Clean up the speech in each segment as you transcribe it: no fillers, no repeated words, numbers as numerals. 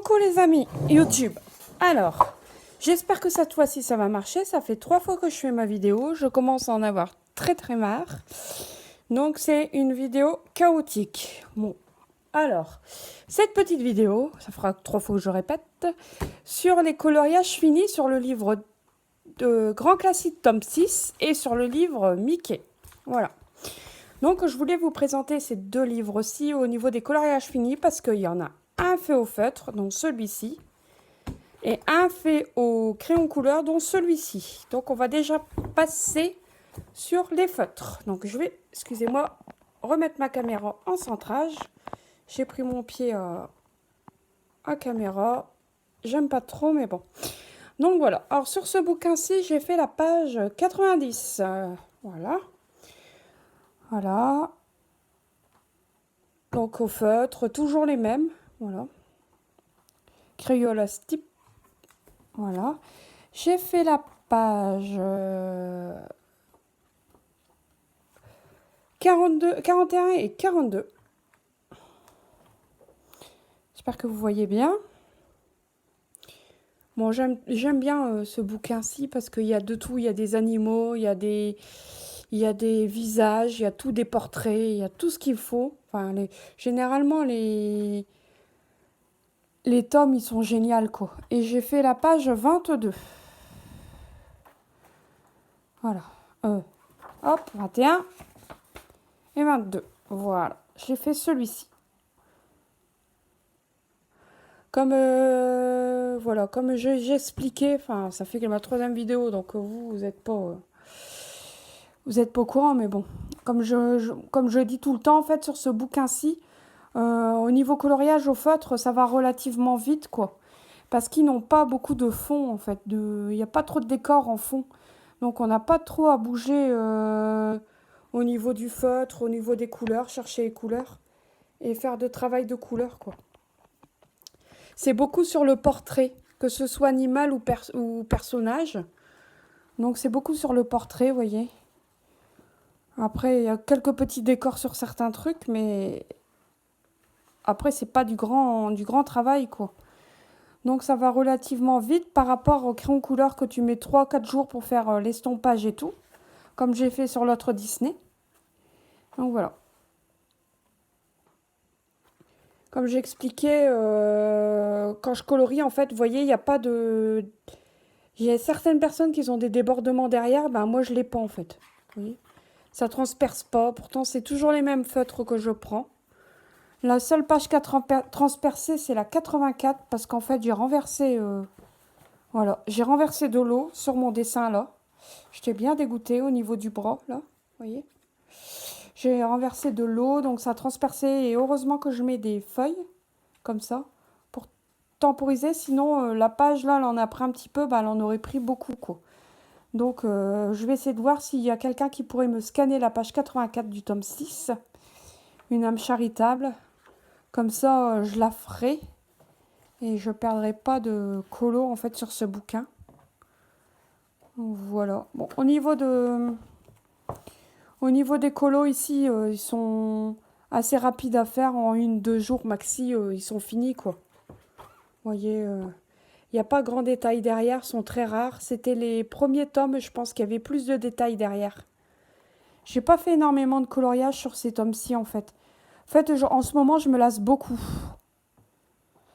Coucou les amis YouTube. Alors, j'espère que cette fois-ci ça va marcher. Ça fait 3 fois que je fais ma vidéo. Je commence à en avoir très marre. Donc c'est une vidéo chaotique. Bon, alors, cette petite vidéo, ça fera 3 fois que je répète, sur les coloriages finis sur le livre de Grand Classique tome 6 et sur le livre Mickey. Voilà. Donc je voulais vous présenter ces deux livres-ci au niveau des coloriages finis parce qu'il y en a un fait au feutre, donc celui-ci, et un fait au crayon couleur, dont celui-ci. Donc on va déjà passer sur les feutres. Donc je vais, excusez-moi, remettre ma caméra en centrage. J'ai pris mon pied à caméra. J'aime pas trop, mais bon. Donc voilà. Alors sur ce bouquin-ci, j'ai fait la page 90. Voilà. Voilà. Donc au feutre, toujours les mêmes. Voilà. Crayola Stipp. Voilà. J'ai fait la page 42, 41 et 42. J'espère que vous voyez bien. Bon, j'aime bien ce bouquin-ci parce qu'il y a de tout. Il y a des animaux, il y a des visages, il y a tout, des portraits, il y a tout ce qu'il faut. Enfin, généralement, les tomes, ils sont géniaux, quoi. Et j'ai fait la page 22. Voilà. Hop, 21 et 22. Voilà. J'ai fait celui-ci. Comme voilà, comme j'ai expliqué, enfin, ça fait que ma 3e vidéo, donc vous n'êtes pas au courant, mais bon, comme je dis tout le temps, en fait, sur ce bouquin-ci, au niveau coloriage au feutre, ça va relativement vite, quoi. Parce qu'ils n'ont pas beaucoup de fond, en fait. Il n'y a pas trop de décor en fond. Donc, on n'a pas trop à bouger au niveau du feutre, au niveau des couleurs, chercher les couleurs et faire de travail de couleurs, quoi. C'est beaucoup sur le portrait, que ce soit animal ou personnage. Donc, c'est beaucoup sur le portrait, vous voyez. Après, il y a quelques petits décors sur certains trucs, mais après, c'est pas du grand travail, quoi. Donc, ça va relativement vite par rapport au crayon couleur que tu mets 3-4 jours pour faire l'estompage et tout, comme j'ai fait sur l'autre Disney. Donc, voilà. Comme j'expliquais, quand je colorie, en fait, vous voyez, il n'y a pas de... Il y a certaines personnes qui ont des débordements derrière, ben moi, je l'ai pas, en fait. Vous voyez, ça transperce pas. Pourtant, c'est toujours les mêmes feutres que je prends. La seule page qui a transpercé, c'est la 84, parce qu'en fait, j'ai renversé... voilà, j'ai renversé de l'eau sur mon dessin, là. J'étais bien dégoûtée au niveau du bras, là. Vous voyez, j'ai renversé de l'eau, donc ça a transpercé. Et heureusement que je mets des feuilles, comme ça, pour temporiser. Sinon, la page, là, elle en a pris un petit peu, bah, elle en aurait pris beaucoup, quoi. Donc, je vais essayer de voir s'il y a quelqu'un qui pourrait me scanner la page 84 du tome 6. Une âme charitable. Comme ça, je la ferai. Et je ne perdrai pas de colo, en fait, sur ce bouquin. Voilà. Bon, au niveau des colos, ici, ils sont assez rapides à faire. En 1-2 jours maxi, ils sont finis, quoi. Vous voyez, il n'y a pas grand détail derrière, sont très rares. C'était les premiers tomes, je pense qu'il y avait plus de détails derrière. J'ai pas fait énormément de coloriage sur ces tomes-ci, en fait. En fait, en ce moment, je me lasse beaucoup.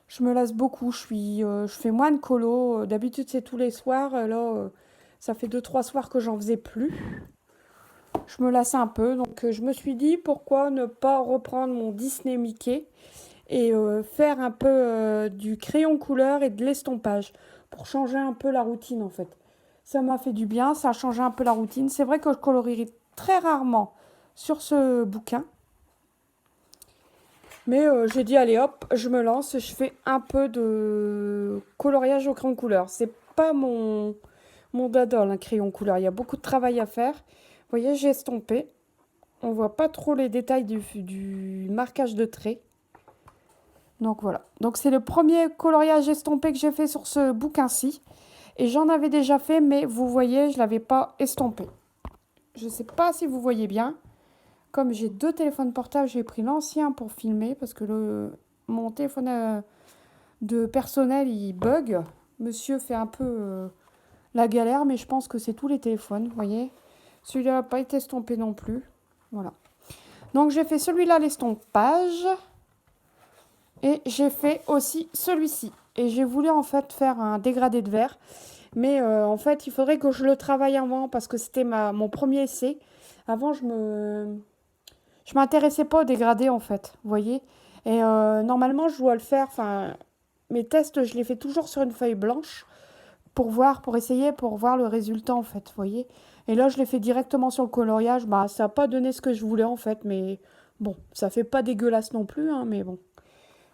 Je fais moins de colo. D'habitude, c'est tous les soirs. Là, ça fait 2-3 soirs que j'en faisais plus. Je me lasse un peu. Donc, je me suis dit, pourquoi ne pas reprendre mon Disney Mickey et faire un peu du crayon couleur et de l'estompage pour changer un peu la routine, en fait. Ça m'a fait du bien, ça a changé un peu la routine. C'est vrai que je colorierai très rarement sur ce bouquin. Mais j'ai dit, allez hop, je me lance, je fais un peu de coloriage au crayon couleur. C'est pas mon dada, un crayon couleur. Il y a beaucoup de travail à faire. Vous voyez, j'ai estompé. On voit pas trop les détails du marquage de traits. Donc voilà. Donc c'est le premier coloriage estompé que j'ai fait sur ce bouquin-ci. Et j'en avais déjà fait, mais vous voyez, je ne l'avais pas estompé. Je ne sais pas si vous voyez bien. Comme j'ai 2 téléphones portables, j'ai pris l'ancien pour filmer parce que mon téléphone de personnel, il bug. Monsieur fait un peu la galère, mais je pense que c'est tous les téléphones, vous voyez. Celui-là n'a pas été estompé non plus. Voilà. Donc j'ai fait celui-là, l'estompage. Et j'ai fait aussi celui-ci. Et j'ai voulu en fait faire un dégradé de verre. Mais en fait, il faudrait que je le travaille avant parce que c'était mon premier essai. Avant, je m'intéressais pas au dégradé en fait, vous voyez. Et normalement, je dois le faire. Enfin, mes tests, je les fais toujours sur une feuille blanche pour voir, pour voir le résultat en fait, vous voyez. Et là, je l'ai fait directement sur le coloriage. Bah, ça n'a pas donné ce que je voulais en fait, mais bon, ça fait pas dégueulasse non plus, hein, mais bon.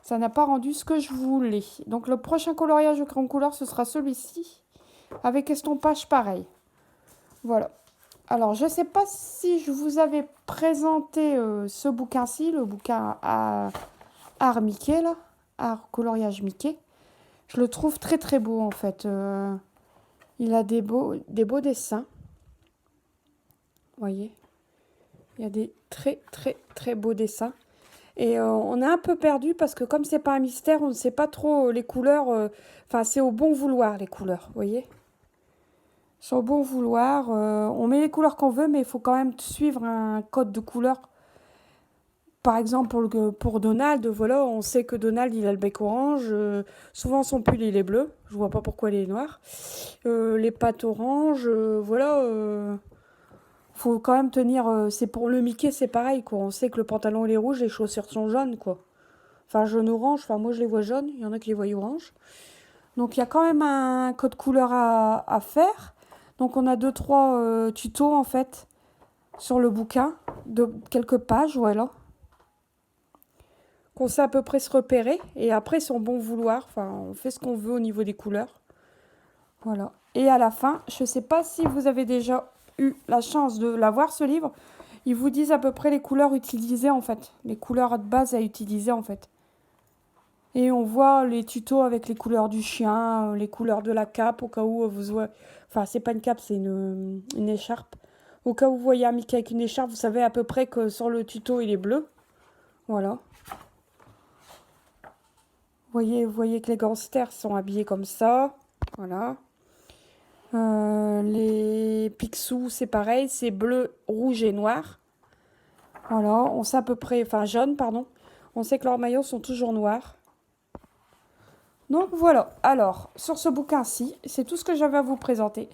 Ça n'a pas rendu ce que je voulais. Donc le prochain coloriage au crayon couleur, ce sera celui-ci. Avec estompage pareil. Voilà. Alors, je ne sais pas si je vous avais présenté ce bouquin-ci, le bouquin à Art Mickey, là. Art coloriage Mickey. Je le trouve très très beau en fait. Il a des beaux dessins. Vous voyez. Il y a des très très très beaux dessins. Et on est un peu perdu parce que comme c'est pas un mystère, on ne sait pas trop les couleurs. Enfin, c'est au bon vouloir les couleurs, vous voyez. C'est au bon vouloir. On met les couleurs qu'on veut, mais il faut quand même suivre un code de couleur. Par exemple, pour Donald, voilà, on sait que Donald, il a le bec orange. Souvent, son pull, il est bleu. Je vois pas pourquoi il est noir. Les pattes oranges, voilà. Faut quand même tenir. C'est pour le Mickey, c'est pareil, quoi. On sait que le pantalon, il est rouge, les chaussures sont jaunes, quoi. Enfin, jaune-orange. Enfin, moi, je les vois jaunes. Il y en a qui les voient orange. Donc, il y a quand même un code couleur à faire. Donc, on a 2-3 tutos, en fait, sur le bouquin, de quelques pages, voilà. Qu'on sait à peu près se repérer. Et après, son bon vouloir. Enfin, on fait ce qu'on veut au niveau des couleurs. Voilà. Et à la fin, je ne sais pas si vous avez déjà eu la chance de l'avoir, ce livre. Ils vous disent à peu près les couleurs utilisées, en fait. Les couleurs de base à utiliser, en fait. Et on voit les tutos avec les couleurs du chien, les couleurs de la cape, au cas où vous voyez... Enfin, c'est pas une cape, c'est une écharpe. Au cas où vous voyez un Mickey avec une écharpe, vous savez à peu près que sur le tuto, il est bleu. Voilà. Vous voyez que les gangsters sont habillés comme ça. Voilà. Les Picsou, c'est pareil, c'est bleu, rouge et noir. Voilà, on sait à peu près, enfin jaune, pardon. On sait que leurs maillots sont toujours noirs. Donc voilà, alors, sur ce bouquin-ci, c'est tout ce que j'avais à vous présenter.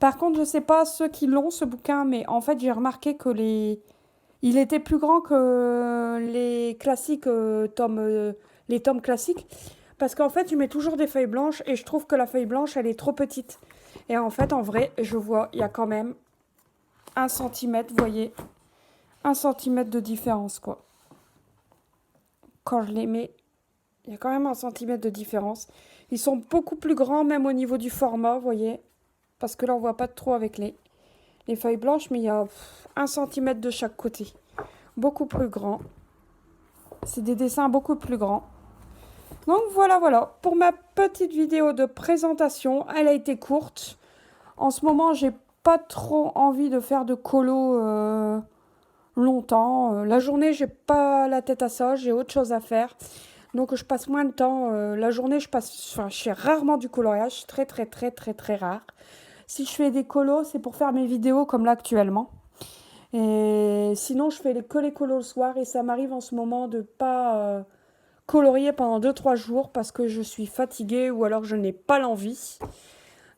Par contre, je ne sais pas ceux qui l'ont, ce bouquin, mais en fait, j'ai remarqué que il était plus grand que les classiques, les tomes classiques. Parce qu'en fait, je mets toujours des feuilles blanches et je trouve que la feuille blanche, elle est trop petite. Et en fait, en vrai, je vois, il y a quand même 1 cm, vous voyez, 1 cm de différence, quoi. Quand je les mets, il y a quand même 1 cm de différence. Ils sont beaucoup plus grands, même au niveau du format, vous voyez. Parce que là, on voit pas trop avec les feuilles blanches, mais il y a 1 cm de chaque côté. Beaucoup plus grand. C'est des dessins beaucoup plus grands. Donc voilà, voilà. Pour ma petite vidéo de présentation, elle a été courte. En ce moment, j'ai pas trop envie de faire de colo longtemps. La journée, j'ai pas la tête à ça, j'ai autre chose à faire. Donc je passe moins de temps. La journée, je fais rarement du coloriage, très très très très très rare. Si je fais des colos, c'est pour faire mes vidéos comme là actuellement. Et sinon, je fais que les colos le soir et ça m'arrive en ce moment de pas colorier pendant 2-3 jours parce que je suis fatiguée ou alors je n'ai pas l'envie.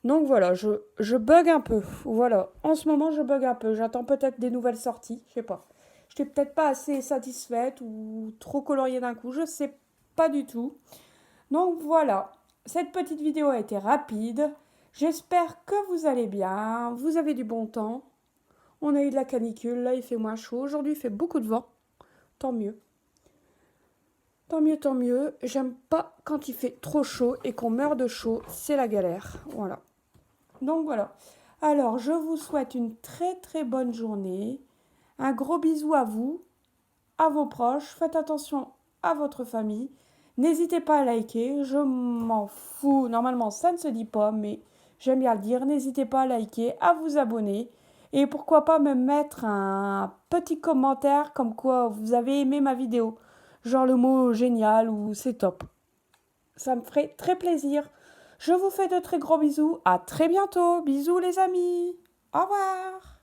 Donc voilà, je bug un peu. Voilà, en ce moment, je bug un peu. J'attends peut-être des nouvelles sorties, je sais pas. Je n'étais peut-être pas assez satisfaite ou trop coloriée d'un coup, je sais pas du tout. Donc voilà, cette petite vidéo a été rapide. J'espère que vous allez bien, vous avez du bon temps. On a eu de la canicule, là il fait moins chaud. Aujourd'hui il fait beaucoup de vent, tant mieux. Tant mieux, tant mieux. J'aime pas quand il fait trop chaud et qu'on meurt de chaud, c'est la galère. Voilà. Donc voilà. Alors, je vous souhaite une très très bonne journée. Un gros bisou à vous, à vos proches. Faites attention à votre famille. N'hésitez pas à liker. Je m'en fous. Normalement, ça ne se dit pas, mais j'aime bien le dire. N'hésitez pas à liker, à vous abonner. Et pourquoi pas me mettre un petit commentaire comme quoi vous avez aimé ma vidéo. Genre le mot génial ou c'est top. Ça me ferait très plaisir. Je vous fais de très gros bisous. À très bientôt. Bisous les amis. Au revoir.